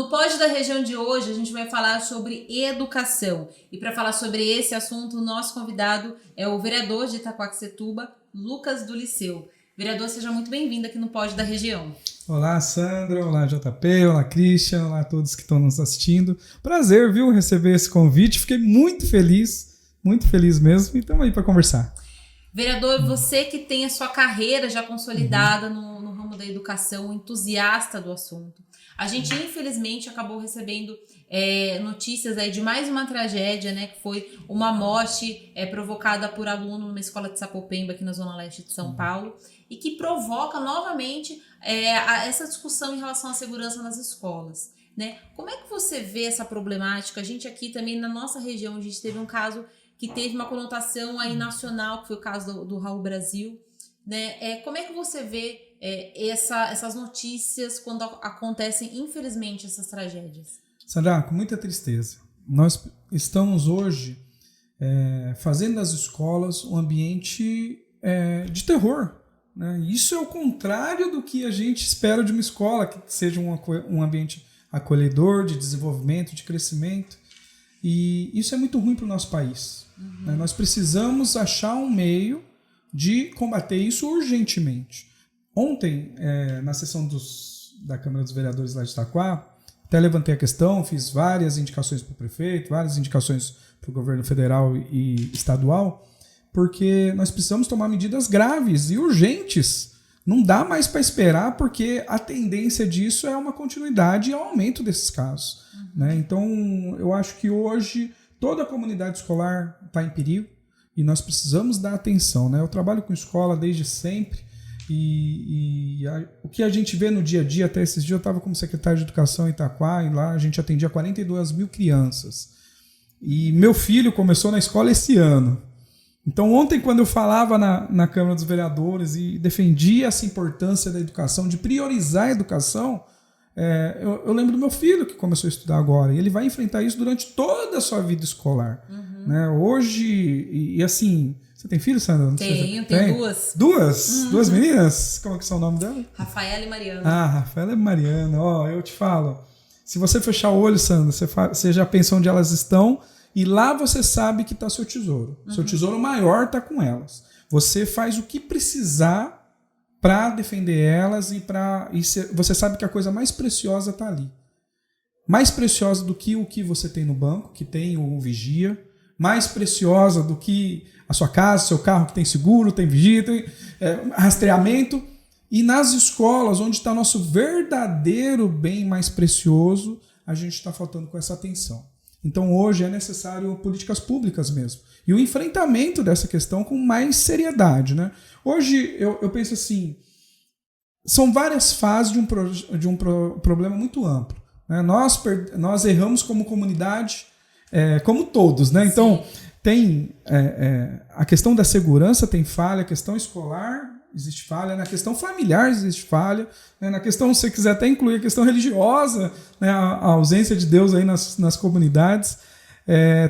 No Pod da Região de hoje, a gente vai falar sobre educação. E para falar sobre esse assunto, o nosso convidado é o vereador de Itaquaquecetuba, Lucas do Liceu. Vereador, seja muito bem-vindo aqui no Pod da Região. Olá, Sandra. Olá, JP. Olá, Christian. Olá a todos que estão nos assistindo. Prazer, viu, receber esse convite. Fiquei muito feliz mesmo. E estamos aí para conversar. Vereador, você que tem a sua carreira já consolidada no ramo da educação, um entusiasta do assunto. A gente, infelizmente, acabou recebendo notícias aí de mais uma tragédia, né? Que foi uma morte provocada por aluno numa escola de Sapopemba, aqui na Zona Leste de São Paulo, e que provoca novamente essa discussão em relação à segurança nas escolas, né? Como é que você vê essa problemática? A gente aqui também, na nossa região, a gente teve um caso que teve uma conotação aí nacional, que foi o caso do Raul Brasil, né? Como é que você vê essas notícias quando acontecem, infelizmente, essas tragédias? Sandra, com muita tristeza. Nós estamos hoje fazendo das escolas um ambiente de terror, né? Isso é o contrário do que a gente espera de uma escola, que seja um ambiente acolhedor, de desenvolvimento, de crescimento. E isso é muito ruim para o nosso país. Né? Nós precisamos achar um meio de combater isso urgentemente. Ontem, na sessão da Câmara dos Vereadores lá de Itaquá, até levantei a questão, fiz várias indicações para o prefeito, várias indicações para o governo federal e estadual, porque nós precisamos tomar medidas graves e urgentes. Não dá mais para esperar, porque a tendência disso é uma continuidade e aumento desses casos. Né? Então, eu acho que hoje toda a comunidade escolar está em perigo e nós precisamos dar atenção. Né? Eu trabalho com escola desde sempre e o que a gente vê no dia a dia, até esses dias eu estava como secretário de Educação em Itaquá e lá a gente atendia 42 mil crianças. E meu filho começou na escola esse ano. Então ontem, quando eu falava na Câmara dos Vereadores e defendia essa importância da educação, de priorizar a educação, eu lembro do meu filho que começou a estudar agora, e ele vai enfrentar isso durante toda a sua vida escolar. Né? Hoje, e assim, você tem filho, Sandra? Tenho duas. Duas? Duas meninas? Como é que são o nome dela? Rafaela e Mariana. Rafaela e Mariana. Eu te falo, se você fechar o olho, Sandra, você já pensa onde elas estão, e lá você sabe que está seu tesouro. Seu tesouro maior está com elas. Você faz o que precisar para defender elas e você sabe que a coisa mais preciosa está ali. Mais preciosa do que o que você tem no banco, que tem o vigia. Mais preciosa do que a sua casa, seu carro que tem seguro, tem vigia, tem rastreamento. E nas escolas, onde está nosso verdadeiro bem mais precioso, a gente está faltando com essa atenção. Então hoje é necessário políticas públicas mesmo. E o enfrentamento dessa questão com mais seriedade. Né? Hoje eu penso assim, são várias fases de um problema muito amplo. Né? Nós erramos como comunidade, como todos. Né? Então tem a questão da segurança, tem falha, a questão escolar existe falha, na questão familiar existe falha, né? Na questão, se você quiser até incluir a questão religiosa, né? A ausência de Deus aí nas comunidades,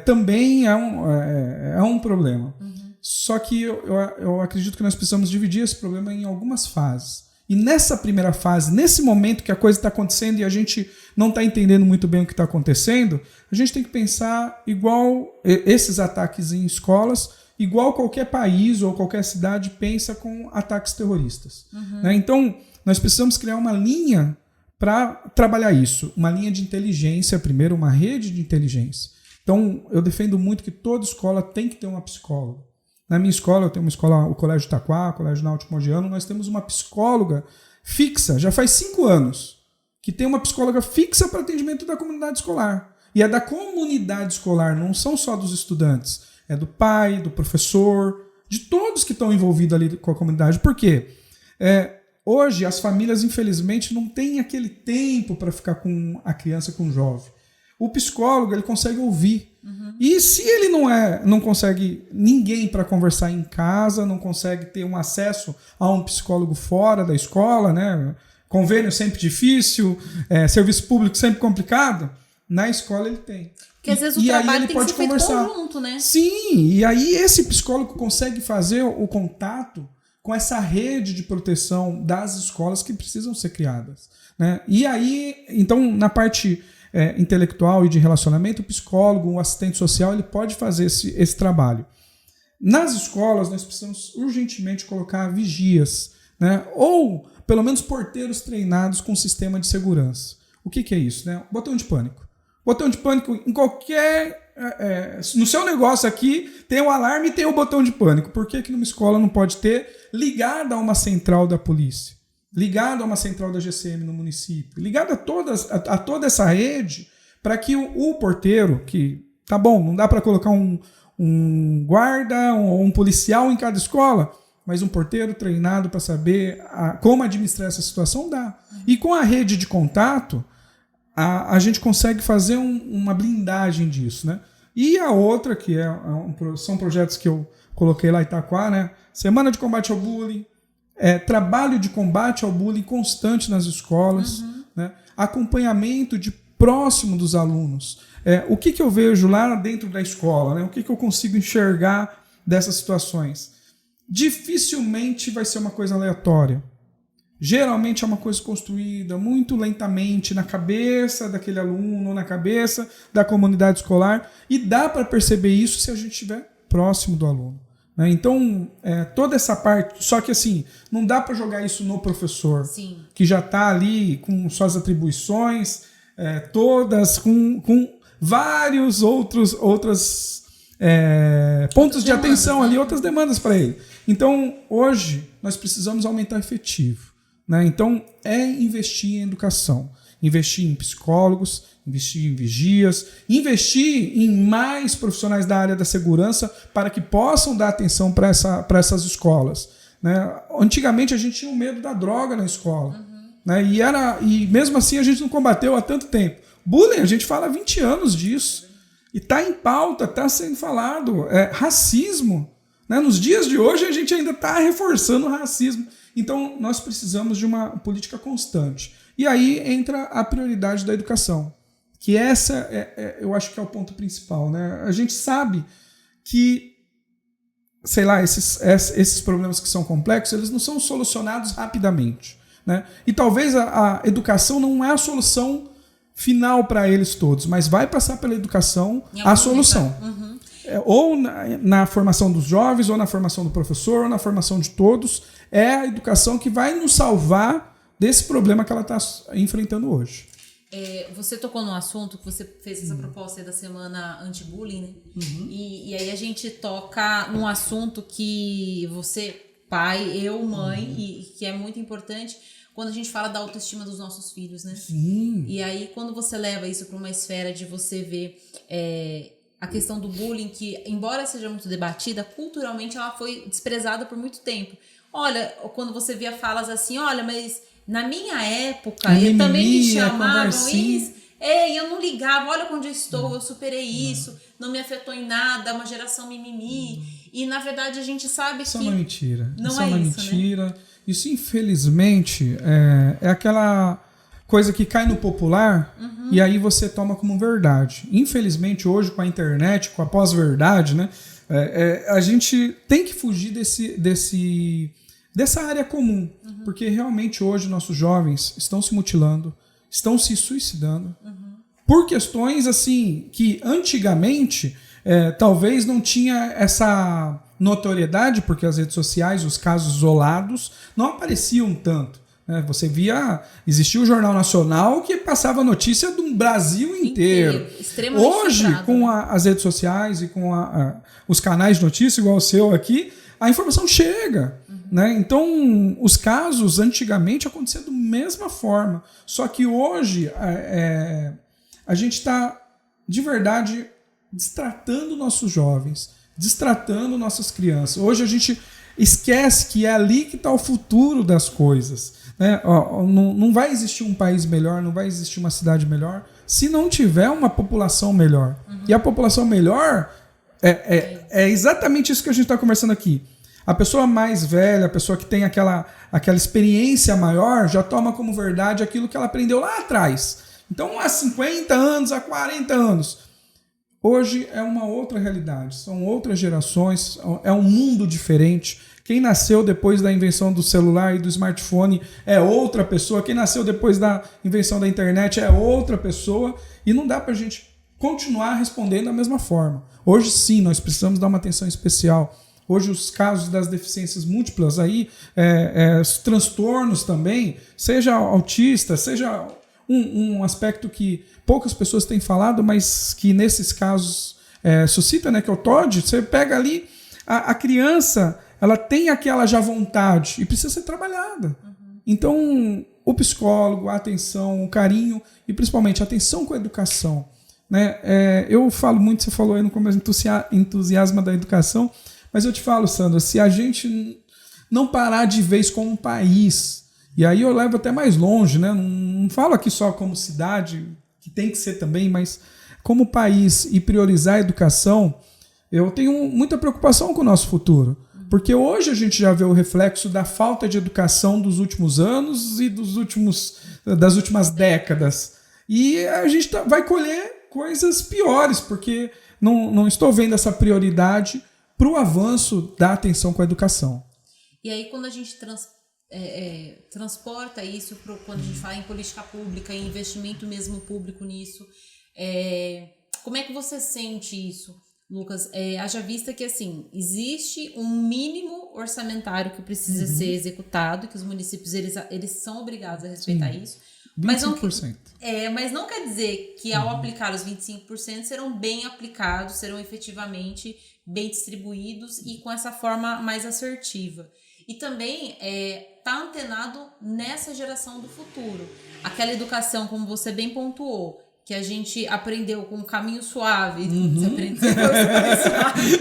também é um problema. Só que eu acredito que nós precisamos dividir esse problema em algumas fases. E nessa primeira fase, nesse momento que a coisa está acontecendo e a gente não está entendendo muito bem o que está acontecendo, a gente tem que pensar igual esses ataques em escolas, igual qualquer país ou qualquer cidade pensa com ataques terroristas. Né? Então, nós precisamos criar uma linha para trabalhar isso. Uma linha de inteligência, primeiro, uma rede de inteligência. Então, eu defendo muito que toda escola tem que ter uma psicóloga. Na minha escola, eu tenho uma escola, o Colégio Itaquá, o Colégio Náutico Mogiano, nós temos uma psicóloga fixa, já faz 5 anos, que tem uma psicóloga fixa para atendimento da comunidade escolar. E é da comunidade escolar, não são só dos estudantes. É do pai, do professor, de todos que estão envolvidos ali com a comunidade. Por quê? Hoje, as famílias, infelizmente, não têm aquele tempo para ficar com a criança, com o jovem. O psicólogo, ele consegue ouvir. E se ele não consegue ninguém para conversar em casa, não consegue ter um acesso a um psicólogo fora da escola, né? Convênio sempre difícil, serviço público sempre complicado, na escola ele tem. Porque às vezes o trabalho tem que ser feito conjunto, né? Sim, e aí esse psicólogo consegue fazer o contato com essa rede de proteção das escolas que precisam ser criadas, né? E aí, então, na parte intelectual e de relacionamento, o psicólogo, o assistente social, ele pode fazer esse trabalho. Nas escolas, nós precisamos urgentemente colocar vigias, né? Ou, pelo menos, porteiros treinados com sistema de segurança. O que é isso, né? Botão de pânico. Botão de pânico em qualquer... no seu negócio aqui tem o alarme e tem o botão de pânico. Por que numa escola não pode ter ligado a uma central da polícia? Ligado a uma central da GCM no município, ligado a toda essa rede, para que o porteiro, que, tá bom, não dá para colocar um guarda ou um policial em cada escola, mas um porteiro treinado para saber como administrar essa situação dá. E com a rede de contato, a gente consegue fazer uma blindagem disso, né? E a outra, que são projetos que eu coloquei lá em Itaquá, né? Semana de combate ao bullying, trabalho de combate ao bullying constante nas escolas, né? Acompanhamento de próximo dos alunos. O que eu vejo lá dentro da escola, né? O que eu consigo enxergar dessas situações? Dificilmente vai ser uma coisa aleatória. Geralmente é uma coisa construída muito lentamente na cabeça daquele aluno, na cabeça da comunidade escolar, e dá para perceber isso se a gente estiver próximo do aluno. Então, toda essa parte... Só que, assim, não dá para jogar isso no professor, Sim. que já está ali com suas atribuições, todas com vários outros pontos de atenção ali, outras demandas para ele. Então, hoje, nós precisamos aumentar o efetivo, né? Então, investir em educação, investir em psicólogos, investir em vigias, investir em mais profissionais da área da segurança para que possam dar atenção para essas escolas, né? Antigamente a gente tinha um medo da droga na escola, né? E mesmo assim a gente não combateu há tanto tempo. Bullying, a gente fala há 20 anos disso, e está em pauta, está sendo falado. Racismo, né? Nos dias de hoje a gente ainda está reforçando o racismo. Então nós precisamos de uma política constante. E aí entra a prioridade da educação, que essa eu acho que é o ponto principal, né? A gente sabe que, sei lá, esses problemas que são complexos, eles não são solucionados rapidamente, né? E talvez a educação não é a solução final para eles todos, mas vai passar pela educação a solução. Ou na formação dos jovens, ou na formação do professor, ou na formação de todos. É a educação que vai nos salvar desse problema que ela está enfrentando hoje. Você tocou num assunto que você fez essa proposta aí da semana anti-bullying, né? E aí a gente toca num assunto que você, pai, eu, mãe, e que é muito importante quando a gente fala da autoestima dos nossos filhos, né? Sim. E aí quando você leva isso para uma esfera de você ver a questão do bullying, que embora seja muito debatida, culturalmente ela foi desprezada por muito tempo. Olha, quando você via falas assim, olha, mas na minha época, eu também me chamavam isso. E eu não ligava, olha onde eu estou, eu superei isso, não me afetou em nada, uma geração mimimi. E na verdade a gente sabe isso que... Isso é uma mentira. Não isso é uma isso, mentira. Né? Isso, infelizmente, é aquela coisa que cai no popular e aí você toma como verdade. Infelizmente, hoje, com a internet, com a pós-verdade, né, a gente tem que fugir dessa área comum, porque realmente hoje nossos jovens estão se mutilando, estão se suicidando, por questões assim que antigamente talvez não tinha essa notoriedade, porque as redes sociais, os casos isolados, não apareciam tanto. Você via, existia o Jornal Nacional que passava notícia do Brasil inteiro. Hoje, filtrado, com as redes sociais e com os canais de notícia, igual o seu aqui, a informação chega. Né? Então, os casos antigamente aconteciam da mesma forma. Só que hoje a gente está, de verdade, destratando nossos jovens, destratando nossas crianças. Hoje a gente esquece que é ali que está o futuro das coisas. Né? Não vai existir um país melhor, não vai existir uma cidade melhor se não tiver uma população melhor. E a população melhor é exatamente isso que a gente está conversando aqui. A pessoa mais velha, a pessoa que tem aquela experiência maior, já toma como verdade aquilo que ela aprendeu lá atrás. Então, há 50 anos, há 40 anos. Hoje é uma outra realidade, são outras gerações, é um mundo diferente Quem nasceu depois da invenção do celular e do smartphone é outra pessoa. Quem nasceu depois da invenção da internet é outra pessoa. E não dá para a gente continuar respondendo da mesma forma. Hoje sim, nós precisamos dar uma atenção especial. Hoje os casos das deficiências múltiplas, aí, os transtornos também, seja autista, seja um aspecto que poucas pessoas têm falado, mas que nesses casos suscita, né, que é o TOD. Você pega ali, a criança, ela tem aquela já vontade e precisa ser trabalhada. Então, o psicólogo, a atenção, o carinho e principalmente a atenção com a educação. Né? Eu falo muito, você falou aí no começo, entusiasmo da educação, mas eu te falo, Sandra, se a gente não parar de vez como um país, e aí eu levo até mais longe, né? Não falo aqui só como cidade, que tem que ser também, mas como país e priorizar a educação, eu tenho muita preocupação com o nosso futuro. Porque hoje a gente já vê o reflexo da falta de educação dos últimos anos e das últimas décadas. E a gente vai colher coisas piores, porque não estou vendo essa prioridade para o avanço da atenção com a educação. E aí, quando a gente transporta isso quando a gente fala em política pública, em investimento mesmo público nisso, como é que você sente isso, Lucas? Haja vista que, assim, existe um mínimo orçamentário que precisa ser executado, que os municípios eles são obrigados a respeitar isso. 25%. Mas não quer dizer que ao aplicar os 25% serão bem aplicados, serão efetivamente bem distribuídos e com essa forma mais assertiva. E também tá antenado nessa geração do futuro. Aquela educação, como você bem pontuou, que a gente aprendeu com um caminho suave, você aprendeu suave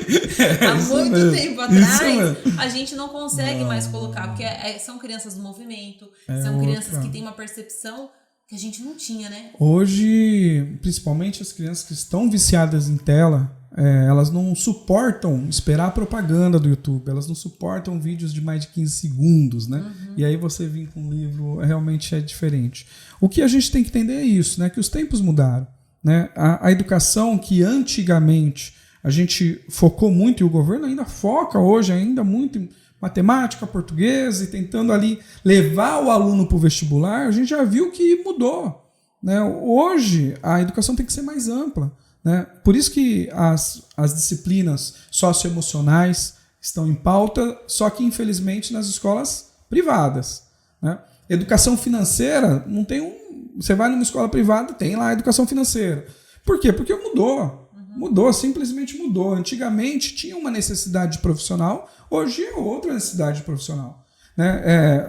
há muito tempo atrás, a gente não consegue mais colocar, porque são crianças do movimento, são crianças que têm uma percepção que a gente não tinha, né? Hoje, principalmente as crianças que estão viciadas em tela, elas não suportam esperar a propaganda do YouTube, elas não suportam vídeos de mais de 15 segundos, né? E aí você vir com um livro realmente é diferente. O que a gente tem que entender é isso, né? Que os tempos mudaram, né? A educação que antigamente a gente focou muito, e o governo ainda foca hoje ainda muito em matemática, português, e tentando ali levar o aluno para o vestibular, a gente já viu que mudou, né? Hoje a educação tem que ser mais ampla, né? Por isso que as disciplinas socioemocionais estão em pauta, só que infelizmente nas escolas privadas, né? Educação financeira, não tem você vai numa escola privada, tem lá educação financeira. Por quê? Porque mudou, simplesmente mudou. Antigamente tinha uma necessidade profissional, hoje é outra necessidade profissional, né?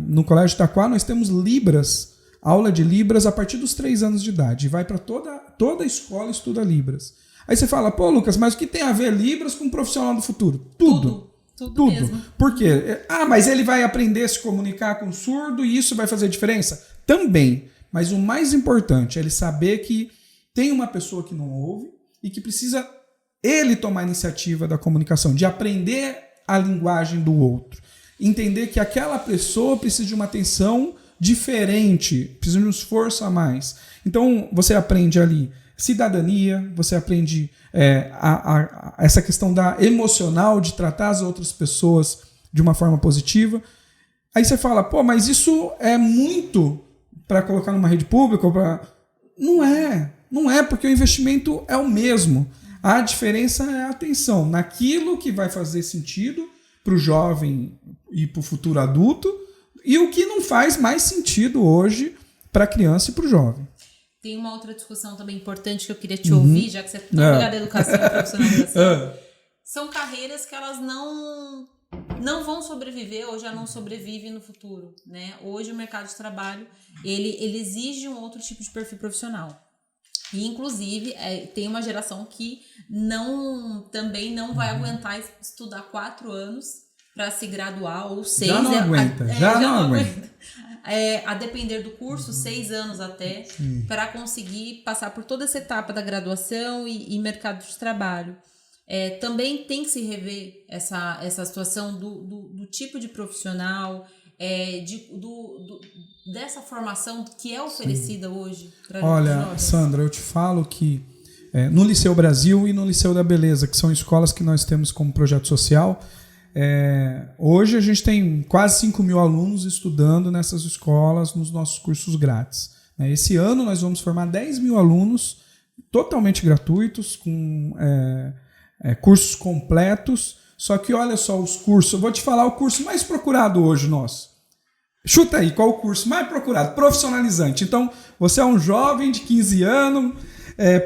No Colégio Itaquá nós temos Libras, aula de Libras a partir dos 3 anos de idade. Vai para toda a escola estuda Libras. Aí você fala, pô, Lucas, mas o que tem a ver Libras com o profissional do futuro? Tudo mesmo. Por quê? Mas ele vai aprender a se comunicar com o surdo e isso vai fazer diferença? Também. Mas o mais importante é ele saber que tem uma pessoa que não ouve e que precisa ele tomar a iniciativa da comunicação, de aprender a linguagem do outro. Entender que aquela pessoa precisa de uma atenção diferente, precisa de um esforço a mais. Então, você aprende ali cidadania, você aprende essa questão da emocional, de tratar as outras pessoas de uma forma positiva. Aí você fala, pô, mas isso é muito para colocar numa rede pública? Não é, porque o investimento é o mesmo. A diferença é a atenção naquilo que vai fazer sentido para o jovem e para o futuro adulto e o que não faz mais sentido hoje para a criança e para o jovem. Tem uma outra discussão também importante que eu queria te ouvir, já que você está ligado à educação e profissionalização. São carreiras que elas não vão sobreviver ou já não sobrevivem no futuro, né? Hoje o mercado de trabalho ele exige um outro tipo de perfil profissional. E, inclusive, tem uma geração que também não vai aguentar estudar 4 anos para se graduar, ou 6. Já não aguenta. A depender do curso, 6 anos até, para conseguir passar por toda essa etapa da graduação e mercado de trabalho. Também tem que se rever essa situação do tipo de profissional, dessa formação que é oferecida hoje para os jovens. Olha, Sandra, eu te falo que no Liceu Brasil e no Liceu da Beleza, que são escolas que nós temos como projeto social, Hoje a gente tem quase 5 mil alunos estudando nessas escolas nos nossos cursos grátis. Esse ano nós vamos formar 10 mil alunos totalmente gratuitos, com cursos completos. Só que olha só os cursos, eu vou te falar o curso mais procurado hoje nosso. Chuta aí, qual o curso mais procurado? Profissionalizante. Então, você é um jovem de 15 anos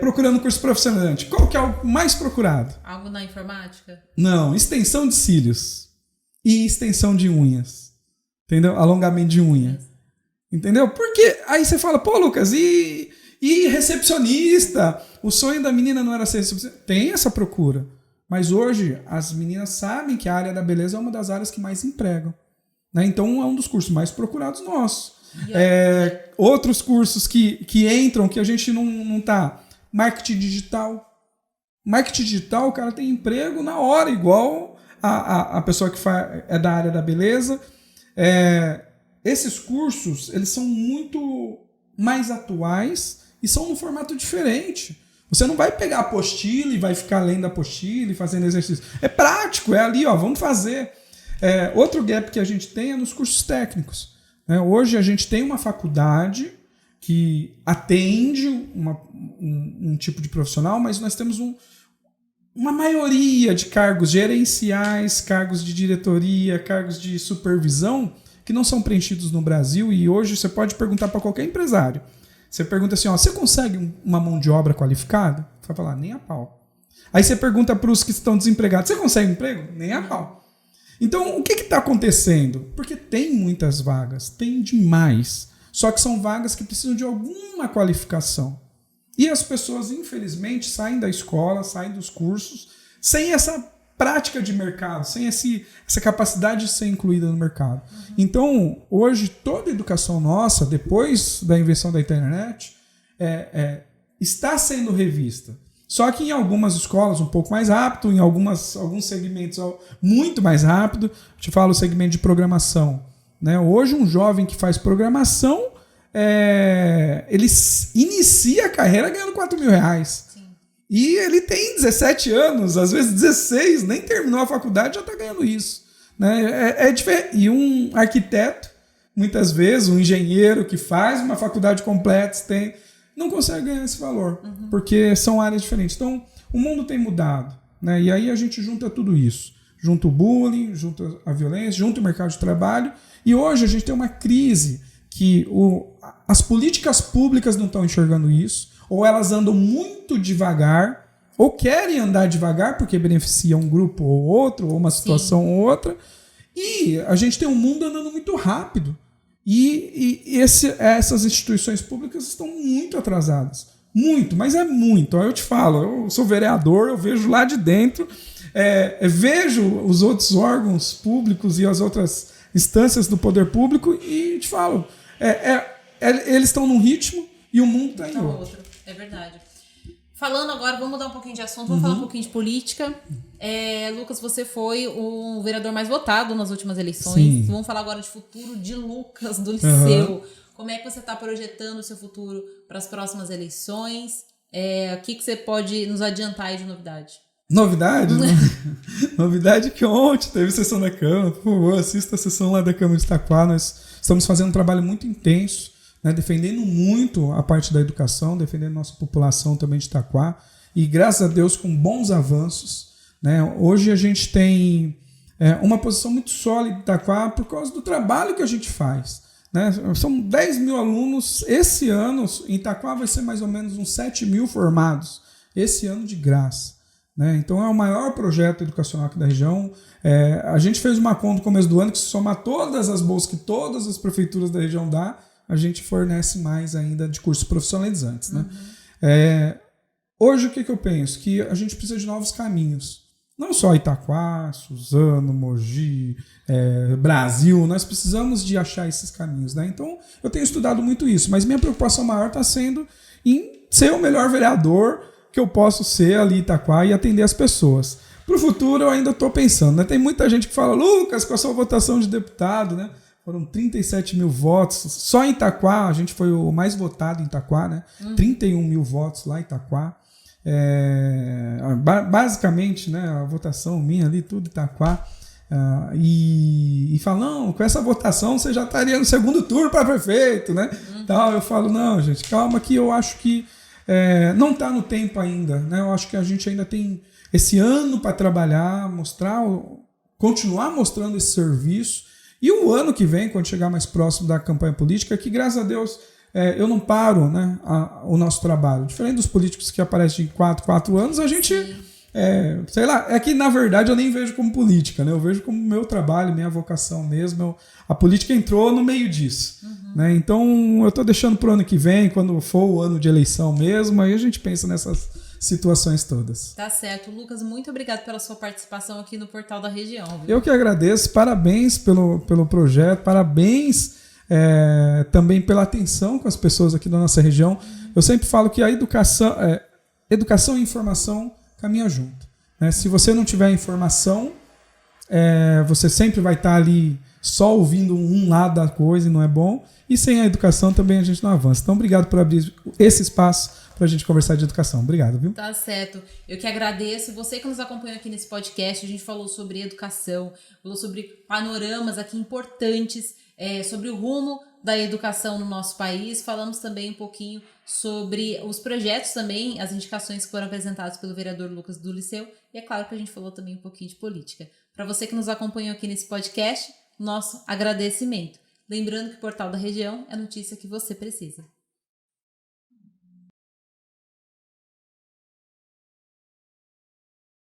procurando curso profissionalizante. Qual que é o mais procurado? Algo na informática? Não, extensão de cílios e extensão de unhas. Entendeu? Alongamento de unha. Entendeu? Porque aí você fala, pô, Lucas, e recepcionista? O sonho da menina não era ser recepcionista? Tem essa procura. Mas hoje as meninas sabem que a área da beleza é uma das áreas que mais empregam. Né? Então é um dos cursos mais procurados nossos. Outros cursos que entram, que a gente não tá. Marketing digital. Marketing digital, o cara tem emprego na hora, igual a pessoa que é da área da beleza. Esses cursos, eles são muito mais atuais e são num formato diferente. Você não vai pegar a apostila e vai ficar lendo a apostila e fazendo exercício. É prático, é ali, ó, vamos fazer. Outro gap que a gente tem é nos cursos técnicos. Hoje a gente tem uma faculdade que atende um tipo de profissional, mas nós temos uma maioria de cargos gerenciais, cargos de diretoria, cargos de supervisão que não são preenchidos no Brasil, e hoje você pode perguntar para qualquer empresário. Você pergunta assim, ó, você consegue uma mão de obra qualificada? Você vai falar, nem a pau. Aí você pergunta para os que estão desempregados, você consegue emprego? Nem a pau. Então, o que está acontecendo? Porque tem muitas vagas, tem demais. Só que são vagas que precisam de alguma qualificação. E as pessoas, infelizmente, saem da escola, saem dos cursos, sem essa prática de mercado, sem essa capacidade de ser incluída no mercado. Então, hoje, toda a educação nossa, depois da invenção da internet, está sendo revista. Só que em algumas escolas um pouco mais rápido, em alguns segmentos muito mais rápido. Eu te falo o segmento de programação. Né? Hoje um jovem que faz programação, ele inicia a carreira ganhando R$4.000. Sim. E ele tem 17 anos, às vezes 16, nem terminou a faculdade, já está ganhando isso. Né? E um arquiteto, muitas vezes, um engenheiro que faz uma faculdade completa, não consegue ganhar esse valor, porque são áreas diferentes. Então, o mundo tem mudado, né? E aí a gente junta tudo isso. Junta o bullying, junta a violência, junta o mercado de trabalho. E hoje a gente tem uma crise que as políticas públicas não estão enxergando isso, ou elas andam muito devagar, ou querem andar devagar porque beneficia um grupo ou outro, ou uma situação ou outra. E a gente tem um mundo andando muito rápido. E essas instituições públicas estão muito atrasadas. Muito, mas é muito. Eu te falo, eu sou vereador, eu vejo lá de dentro, vejo os outros órgãos públicos e as outras instâncias do poder público e te falo, eles estão num ritmo e o mundo está em outro. É verdade. Falando agora, vamos mudar um pouquinho de assunto, vamos falar um pouquinho de política. Lucas, você foi o vereador mais votado nas últimas eleições. Sim. Vamos falar agora de futuro de Lucas, do Liceu. Como é que você está projetando o seu futuro para as próximas eleições? O que você pode nos adiantar aí de novidade? Novidade? Novidade que ontem teve sessão da Câmara. Por favor, assista a sessão lá da Câmara de Itaquá. Nós estamos fazendo um trabalho muito intenso, né, defendendo muito a parte da educação, defendendo nossa população também de Itaquá, e graças a Deus com bons avanços. Né? Hoje a gente tem uma posição muito sólida em Itaquá por causa do trabalho que a gente faz. Né? São 10 mil alunos, esse ano em Itaquá vai ser mais ou menos uns 7 mil formados, esse ano de graça. Né? Então é o maior projeto educacional aqui da região. A gente fez uma conta no começo do ano que, se somar todas as bolsas que todas as prefeituras da região dão, a gente fornece mais ainda de cursos profissionalizantes. Né? Hoje o que eu penso? Que a gente precisa de novos caminhos. Não só Itaquá, Suzano, Mogi, Brasil, nós precisamos de achar esses caminhos. Né? Então eu tenho estudado muito isso, mas minha preocupação maior está sendo em ser o melhor vereador que eu posso ser ali em Itaquá e atender as pessoas. Para o futuro eu ainda estou pensando. Né? Tem muita gente que fala, Lucas, com a sua votação de deputado, né? Foram 37 mil votos. Só em Itaquá, a gente foi o mais votado em Itaquá, né? 31 mil votos lá em Itaquá. Basicamente, né, a votação minha ali, tudo Itaquá. E fala, não, com essa votação você já estaria no segundo turno para prefeito, né? Então, eu falo, não, gente, calma que eu acho que não está no tempo ainda, né? Eu acho que a gente ainda tem esse ano para trabalhar, continuar mostrando esse serviço. E o ano que vem, quando chegar mais próximo da campanha política, que graças a Deus eu não paro, né, o nosso trabalho. Diferente dos políticos que aparecem de 4 anos, a gente... sei lá, é que na verdade eu nem vejo como política, né? Eu vejo como meu trabalho, minha vocação mesmo. A política entrou no meio disso, né? Então eu estou deixando para o ano que vem, quando for o ano de eleição mesmo, aí a gente pensa nessas situações todas. Tá certo. Lucas, muito obrigado pela sua participação aqui no Portal da Região. Viu? Eu que agradeço, parabéns pelo projeto, parabéns também pela atenção com as pessoas aqui da nossa região. Eu sempre falo que a educação e informação caminha junto, né? Se você não tiver informação, você sempre vai estar ali só ouvindo um lado da coisa e não é bom. E sem a educação também a gente não avança. Então, obrigado por abrir esse espaço para a gente conversar de educação. Obrigado, viu? Tá certo. Eu que agradeço. Você que nos acompanhou aqui nesse podcast, a gente falou sobre educação, falou sobre panoramas aqui importantes, sobre o rumo da educação no nosso país. Falamos também um pouquinho sobre os projetos também, as indicações que foram apresentadas pelo vereador Lucas do Liceu. E é claro que a gente falou também um pouquinho de política. Para você que nos acompanhou aqui nesse podcast, nosso agradecimento. Lembrando que o Portal da Região é a notícia que você precisa.